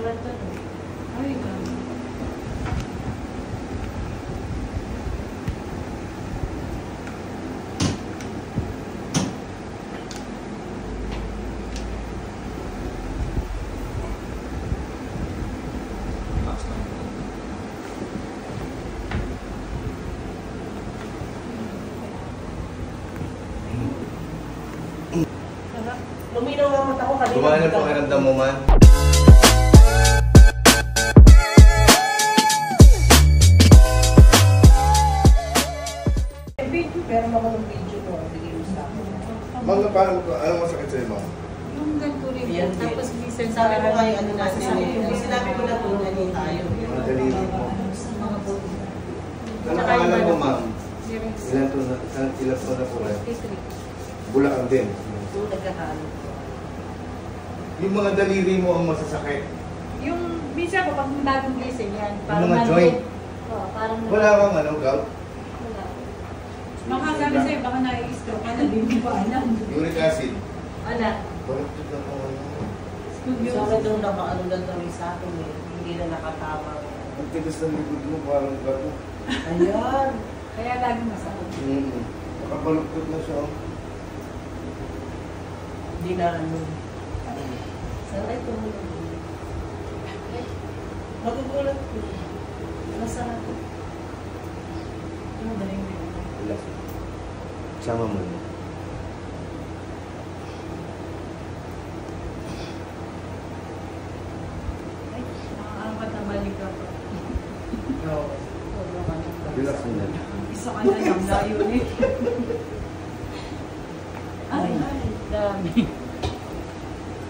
Ay, gano'n. Luminaw ang mata ko kanina. Gumana ang pakiramdam mo man? Pero mga ng video mo, bigay mo sa akin. Mga paano ko, anong masakit sa'yo, ma'am? Yung ganito rin. Yan, Tapos minsan sabi ko kayo ano natin, sinabi ko na tulungan niyo tayo. Mga daliri mo. mga buto. Ano pangalan mo, ma'am? Lyrics. Ilan to na po kayo? 53. Bulacan din. Kung nagkakalo. Yung mga daliri mo ang masasakit. Yung minsan kapag bagong gising yan. Yung mga joint. Oo, parang Wala kang ano, gout? Wala. Baka sabi sa'yo, baka nai-stroke ka na, hindi ko alam. Uric acid. Wala. Bakit ito na ano? So, ako doon nakaano lang kami sa akin eh. Hindi na nakatama. Ang tigas ng likod mo, parang gato. Ayan. Kaya laging masakit. Nakabaluktot na siya. Hindi na ano. Sanay tumulong. Magugulat ko. Masarap. Ano ba rin yun? Relax. Sama mo yun. Ay, nakakaangkat na balik ako. Oo. Relax mo na. Isa ka na lang, layo eh. Ay, dami.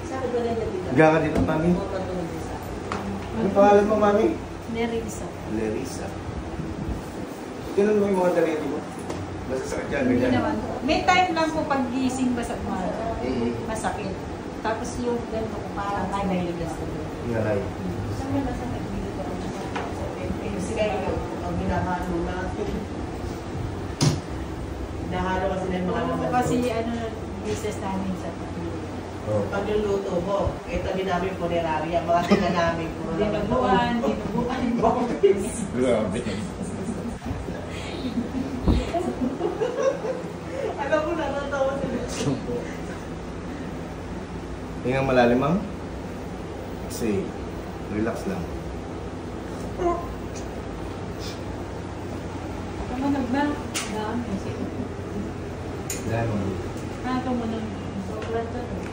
Sabi ko lang dito. Higa ka dito, mami. Oo, matulog din sa akin. Ano pangalan mo, mami? Nerisa. Larissa. Ganun mo yung mga daliri mo? Masasakit yan, Hindi ganyan. naman. May time lang po pag gising ba sa umaga. Mm-hmm. Masakit. Tapos yung ganito ko parang ay mahigas ko. Ngalay. Saan may masakit dito ko? Kasi kayo, ang hinahalo na. Hinahalo kasi na yung mga naman. Kasi ano, business namin sa Oh. Pag yung luto mo, ito din namin punerarya. Mga tika namin. dinuguan. Grabe. Alam mo, natatawa sila. Hingang malalim, ma'am. Kasi, relax lang. Tumunog ba? Dami. Dahil mo. Tumunog. Sobrang tunog.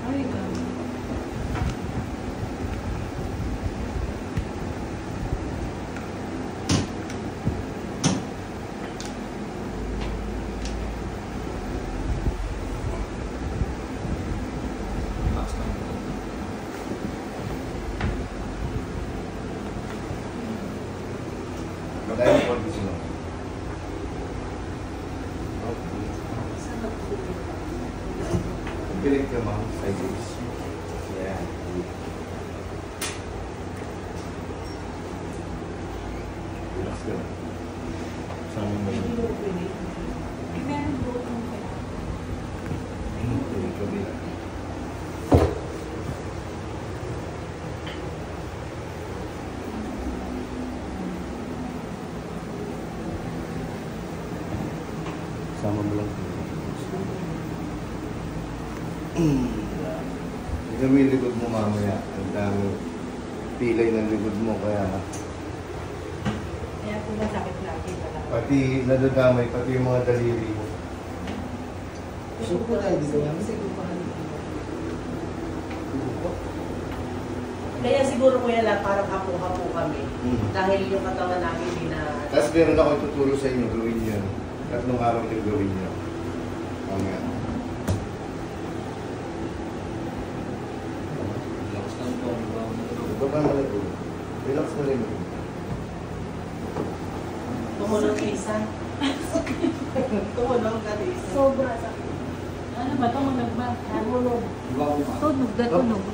Ay, dami. Magkaya yung condition mo. Pilit ka, ma'am. Sideways. Yeah. Relax ka lang. Sama mo yun. Meron po kung kaya. Pilit ka bilang. Sama mo lang. Tignan mo yung likod mo mamaya. Ang dami pilay ng likod mo. Kaya Kaya po masakit lagi pala. pati nadadamay, pati yung mga daliri mo. Gusto ko tayo dito yan. Kaya siguro ko yan lang parang hapo-hapo kami. Dahil yung katawan namin hindi na... Tapos meron ako ituturo sa inyo, gawin nyo. Tatlong araw yung gawin nyo. Mamaya. Ito pa naman ito. Relax mo rin. Tumulong ka isa. Tumulong ka isa. Sobra sakit. Ano ba? Tumunog ba? Tumunog. Tunog na tunog.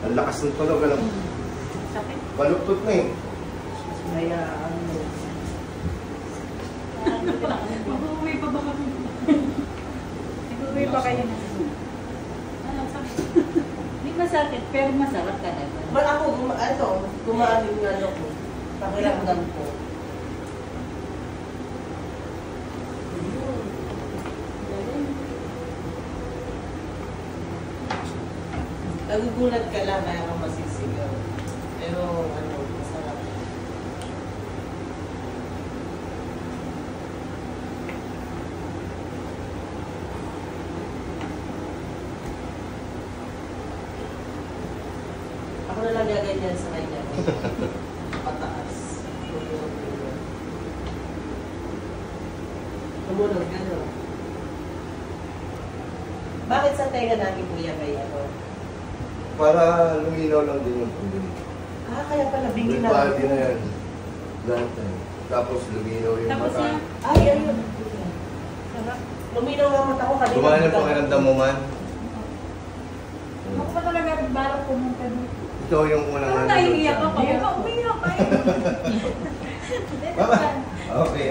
Ang lakas ng tunog, alam mo. Sakit. Baluktot na eh. Kaya ano... Mag-uwi pa ba kami? Mag-uwi pa kayo na. Ano, sakit. Hindi masakit, pero masarap ka na. Ako, gumaan yung ano ko. Pakiramdam ko. Nagugulat ka lang kaya ka masisigaw. Pero ano, masarap. Ako na lang gaganyan sa kanya. Pataas. Tumunog, gano'n. Bakit sa tenga namin kuya kaya ano? Para luminaw lang din yung tubig. Kaya pala bingin Yung na. body na yan. Lahat na yan. Tapos luminaw yung Tapos mata. na. Ay, ayun. Luminaw ang mata ko kanina. Gumana yung pakiramdam mo man. Ako pa talaga balak pumunta doon. Ito yung unang Pero ano. naiiyak ako. Umiyak kayo. Baba. Okay,